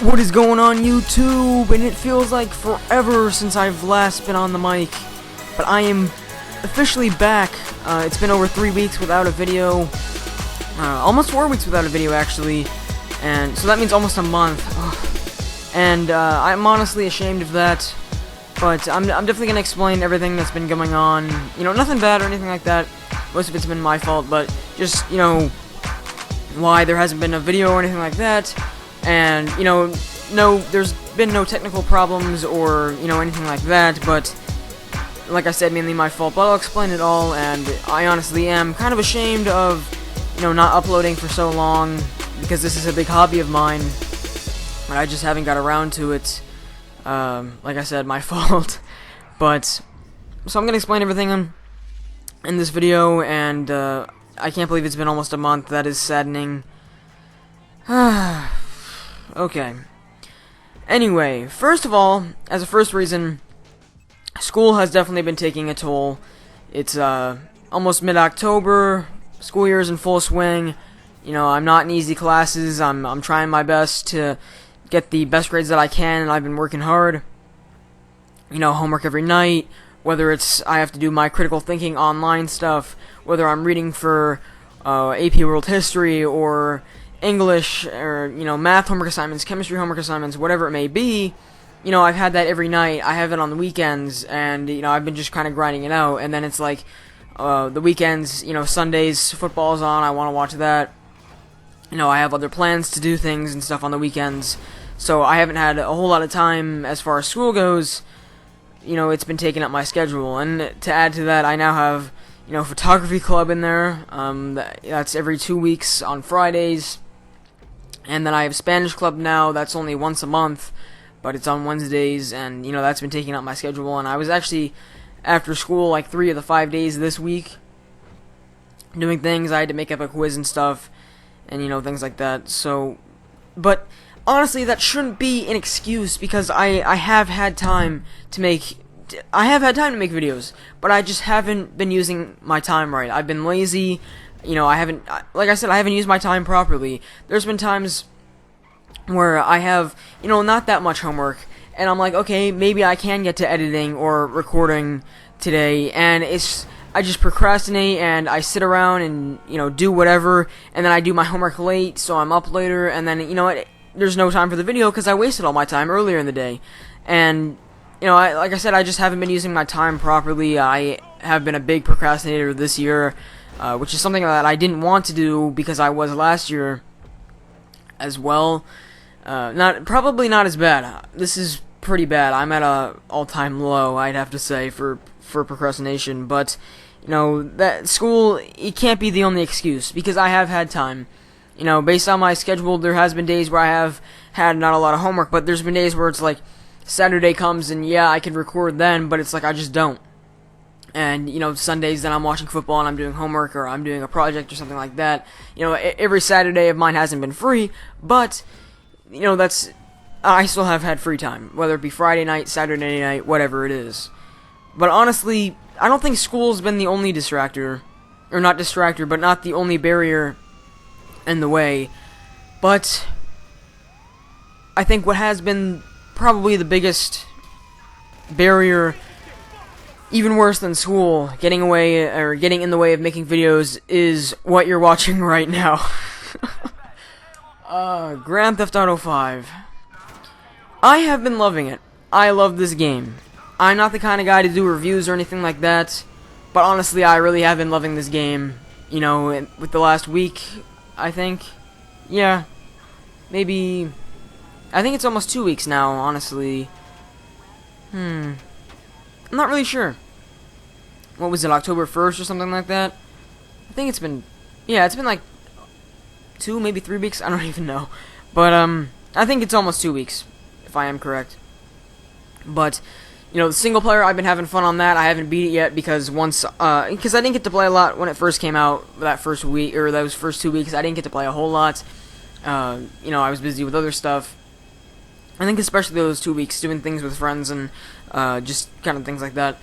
What is going on, YouTube? And it feels like forever since I've last been on the mic, but I am officially back. It's been over 3 weeks without a video, almost 4 weeks without a video actually, and so that means almost a month. And I'm honestly ashamed of that, but I'm definitely gonna explain everything that's been going on. You know, nothing bad or anything like that. Most of it's been my fault, but just, you know, why there hasn't been a video or anything like that. And, you know, no, there's been no technical problems or, you know, anything like that, but, like I said, mainly my fault, but I'll explain it all, and I honestly am kind of ashamed of, you know, not uploading for so long, because this is a big hobby of mine, but I just haven't got around to it. Like I said, my fault. But, so I'm gonna explain everything in this video, and, I can't believe it's been almost a month. That is saddening. Okay. Anyway, first of all, as a first reason, school has definitely been taking a toll. It's almost mid-October, school year is in full swing. You know, I'm not in easy classes. I'm trying my best to get the best grades that I can, and I've been working hard. You know, homework every night, whether it's I have to do my critical thinking online stuff, whether I'm reading for AP World History or English, or, you know, math homework assignments, chemistry homework assignments, whatever it may be. You know, I've had that every night. I have it on the weekends, and, you know, I've been just kind of grinding it out. And then it's like, the weekends, you know, Sundays, football's on, I want to watch that. You know, I have other plans to do things and stuff on the weekends. So I haven't had a whole lot of time as far as school goes. You know, it's been taking up my schedule. And to add to that, I now have, you know, photography club in there. That's every 2 weeks on Fridays. And then I have Spanish club now. That's only once a month, but it's on Wednesdays, and, you know, that's been taking up my schedule. And I was actually, after school, like 3 of the 5 days this week, doing things. I had to make up a quiz and stuff, and, you know, things like that. So, but honestly, that shouldn't be an excuse, because I have had time to make videos, but I just haven't been using my time right. I've been lazy. You know, like I said, I haven't used my time properly. There's been times where I have, you know, not that much homework, and I'm like, okay, maybe I can get to editing or recording today, and I just procrastinate, and I sit around and, you know, do whatever, and then I do my homework late, so I'm up later, and then, you know, there's no time for the video, because I wasted all my time earlier in the day. And, you know, like I said, I just haven't been using my time properly. I have been a big procrastinator this year, which is something that I didn't want to do, because I was last year as well. Probably not as bad. This is pretty bad. I'm at a all-time low, I'd have to say, for procrastination. But, you know, that school, it can't be the only excuse, because I have had time. You know, based on my schedule, there has been days where I have had not a lot of homework, but there's been days where it's like Saturday comes and, yeah, I can record then, but it's like I just don't. And, you know, Sundays, then I'm watching football and I'm doing homework, or I'm doing a project or something like that. You know, every Saturday of mine hasn't been free, but, you know, I still have had free time, whether it be Friday night, Saturday night, whatever it is. But honestly, I don't think school's been the only distractor, or not distractor, but not the only barrier in the way. But I think what has been probably the biggest barrier, even worse than school, getting in the way of making videos, is what you're watching right now. Grand Theft Auto 5. I have been loving it. I love this game. I'm not the kind of guy to do reviews or anything like that, but honestly, I really have been loving this game. You know, with the last week, I think. Yeah. Maybe, I think it's almost 2 weeks now, honestly. I'm not really sure. What was it, October 1st or something like that? I think it's been, yeah, it's been like 2, maybe 3 weeks, I don't even know. But, I think it's almost 2 weeks, if I am correct. But, you know, the single player, I've been having fun on that. I haven't beat it yet, because because I didn't get to play a lot when it first came out, that first week, or those first 2 weeks, I didn't get to play a whole lot. You know, I was busy with other stuff. I think especially those 2 weeks, doing things with friends and, just kind of things like that.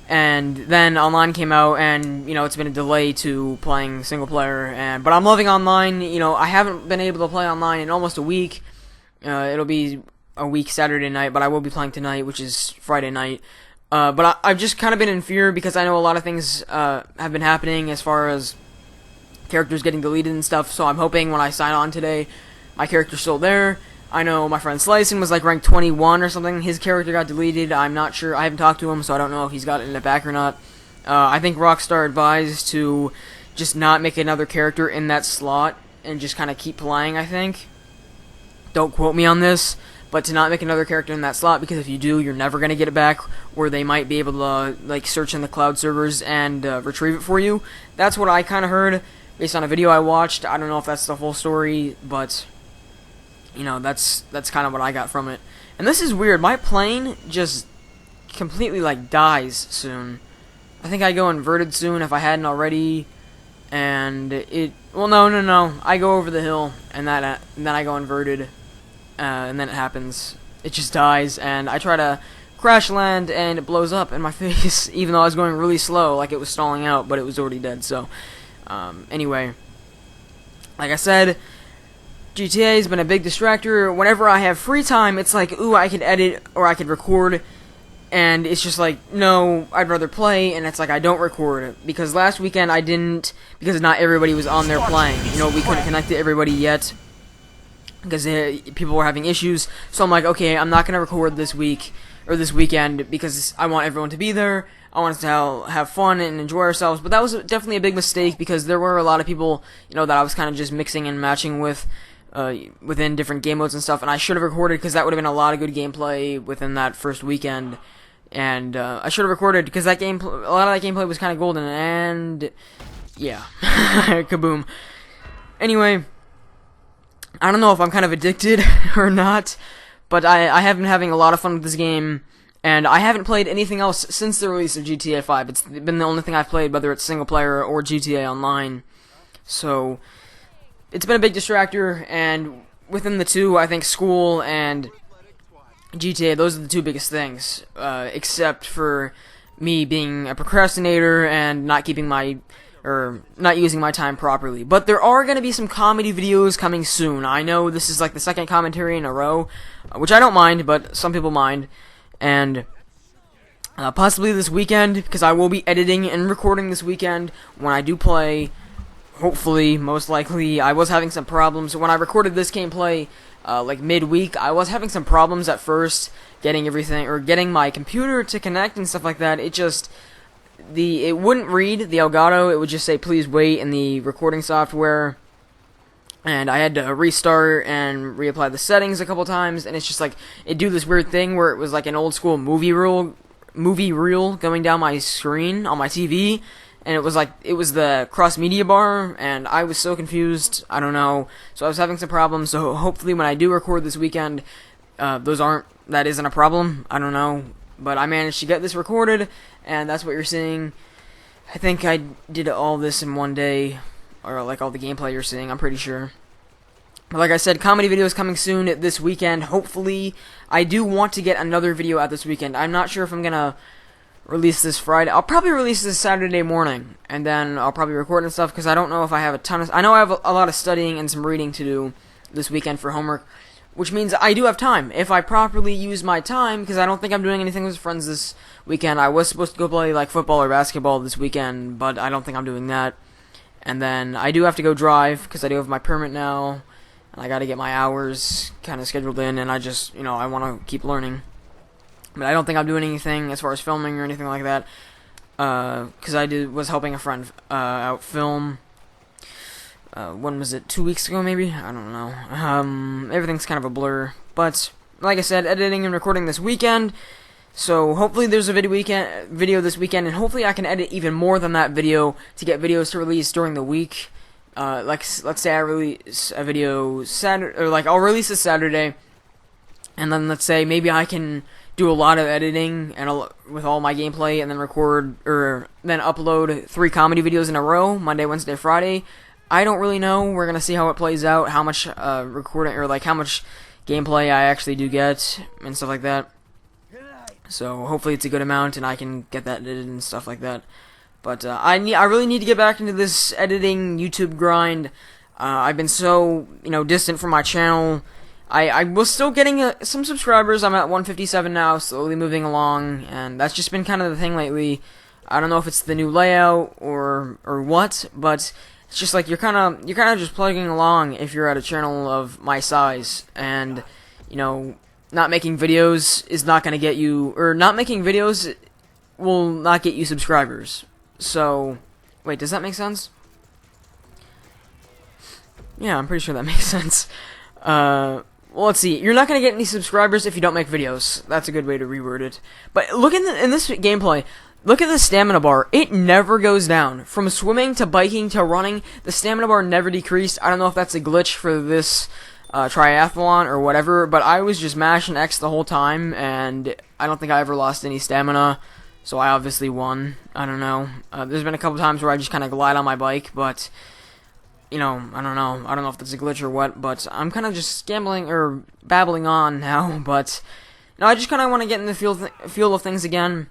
And then online came out, and, you know, it's been a delay to playing single player, but I'm loving online. You know, I haven't been able to play online in almost a week, It'll be a week Saturday night, but I will be playing tonight, which is Friday night. But I've just kind of been in fear because I know a lot of things have been happening as far as characters getting deleted and stuff, so I'm hoping when I sign on today, my character's still there. I know my friend Slicin was like ranked 21 or something. His character got deleted. I'm not sure. I haven't talked to him, so I don't know if he's gotten it back or not. I think Rockstar advised to just not make another character in that slot and just kind of keep playing, I think. Don't quote me on this, but to not make another character in that slot, because if you do, you're never going to get it back, or they might be able to like search in the cloud servers and retrieve it for you. That's what I kind of heard based on a video I watched. I don't know if that's the full story, but you know, that's kind of what I got from it. And this is weird. My plane just completely like dies soon. I think I go inverted soon if I hadn't already. And well, no. I go over the hill, and then I go inverted, and then it happens. It just dies, and I try to crash land, and it blows up in my face, even though I was going really slow, like it was stalling out, but it was already dead. So, anyway, like I said, GTA has been a big distractor. Whenever I have free time, it's like, ooh, I could edit or I could record. And it's just like, no, I'd rather play, and it's like I don't record. Because last weekend I didn't, because not everybody was on there playing. You know, we couldn't connect to everybody yet, because people were having issues. So I'm like, okay, I'm not going to record this week, or this weekend, because I want everyone to be there. I want us to have fun and enjoy ourselves. But that was definitely a big mistake, because there were a lot of people, you know, that I was kind of just mixing and matching with, within different game modes and stuff. And I should have recorded, because that would have been a lot of good gameplay within that first weekend. And I should have recorded, because that a lot of that gameplay was kind of golden, and yeah, kaboom. Anyway, I don't know if I'm kind of addicted or not, but I have been having a lot of fun with this game, and I haven't played anything else since the release of GTA 5. It's been the only thing I've played, whether it's single player or GTA Online. So it's been a big distractor, and within the two, I think school and GTA, those are the two biggest things, except for me being a procrastinator and not keeping not using my time properly. But there are going to be some comedy videos coming soon. I know this is like the second commentary in a row, which I don't mind, but some people mind. And possibly this weekend, because I will be editing and recording this weekend when I do play. Hopefully, most likely. I was having some problems when I recorded this gameplay. Like midweek, I was having some problems at first getting everything, or getting my computer to connect and stuff like that. It just, it wouldn't read the Elgato. It would just say please wait in the recording software, and I had to restart and reapply the settings a couple times, and it's just like, it'd do this weird thing where it was like an old school movie reel going down my screen on my TV. And it was like, it was the cross media bar, and I was so confused, I don't know, so I was having some problems. So hopefully when I do record this weekend, that isn't a problem, I don't know, but I managed to get this recorded, and that's what you're seeing. I think I did all this in one day, or like all the gameplay you're seeing, I'm pretty sure. But like I said, comedy videos coming soon this weekend, hopefully. I do want to get another video out this weekend. I'm not sure if I'm gonna release this Friday. I'll probably release this Saturday morning, and then I'll probably record and stuff, because I don't know if I have a ton of... I know I have a lot of studying and some reading to do this weekend for homework, which means I do have time. If I properly use my time, because I don't think I'm doing anything with friends this weekend. I was supposed to go play like football or basketball this weekend, but I don't think I'm doing that. And then I do have to go drive, because I do have my permit now, and I gotta get my hours kind of scheduled in, and I just, you know, I want to keep learning. But I don't think I'm doing anything as far as filming or anything like that, because I was helping a friend out film. When was it? 2 weeks ago, maybe? I don't know. Everything's kind of a blur. But like I said, editing and recording this weekend. So hopefully there's a video this weekend, and hopefully I can edit even more than that video to get videos to release during the week. Like, let's say I release a video Saturday, or like I'll release this Saturday, and then let's say maybe I can do a lot of editing and with all my gameplay, and then record, or then upload 3 comedy videos in a row, Monday, Wednesday, Friday. I don't really know. We're gonna see how it plays out, how much recording, or like how much gameplay I actually do get and stuff like that. So hopefully it's a good amount, and I can get that edited and stuff like that. But I really need to get back into this editing YouTube grind. I've been so, distant from my channel. I was still getting some subscribers. I'm at 157 now, slowly moving along, and that's just been kind of the thing lately. I don't know if it's the new layout or what, but it's just like you're kind of just plugging along if you're at a channel of my size, and you know, not making videos is not going to get you, or not making videos will not get you subscribers. So, wait, does that make sense? Yeah, I'm pretty sure that makes sense. Well, let's see. You're not gonna get any subscribers if you don't make videos. That's a good way to reword it. But look in this gameplay. Look at the stamina bar. It never goes down. From swimming to biking to running, the stamina bar never decreased. I don't know if that's a glitch for this triathlon or whatever, but I was just mashing X the whole time, and I don't think I ever lost any stamina. So I obviously won. I don't know. There's been a couple times where I just kind of glide on my bike, but you know, I don't know. I don't know if that's a glitch or what, but I'm kind of just gambling or babbling on now. But you know, I just kind of want to get in the feel of things again.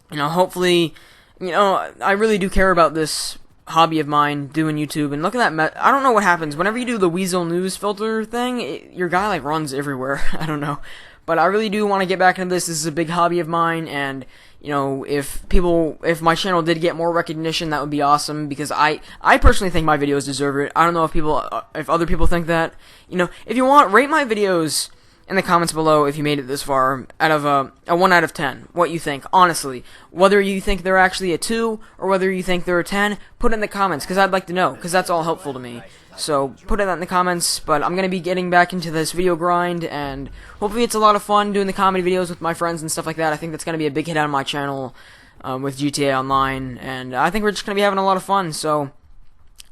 You know, hopefully, you know, I really do care about this hobby of mine, doing YouTube. And look at that. I don't know what happens whenever you do the Weasel News filter thing. Your guy like runs everywhere. I don't know. But I really do want to get back into this. This is a big hobby of mine, and you know, if my channel did get more recognition, that would be awesome, because I personally think my videos deserve it. I don't know if other people think that. You know, if you want, rate my videos in the comments below if you made it this far, out of a 1 out of 10, what you think, honestly. Whether you think they're actually a 2, or whether you think they're a 10, put it in the comments, because I'd like to know, because that's all helpful to me. So, put it in the comments, but I'm going to be getting back into this video grind, and hopefully it's a lot of fun doing the comedy videos with my friends and stuff like that. I think that's going to be a big hit on my channel with GTA Online, and I think we're just going to be having a lot of fun, so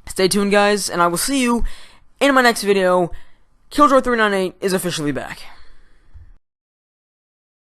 stay tuned, guys, and I will see you in my next video. Killjoy398 is officially back.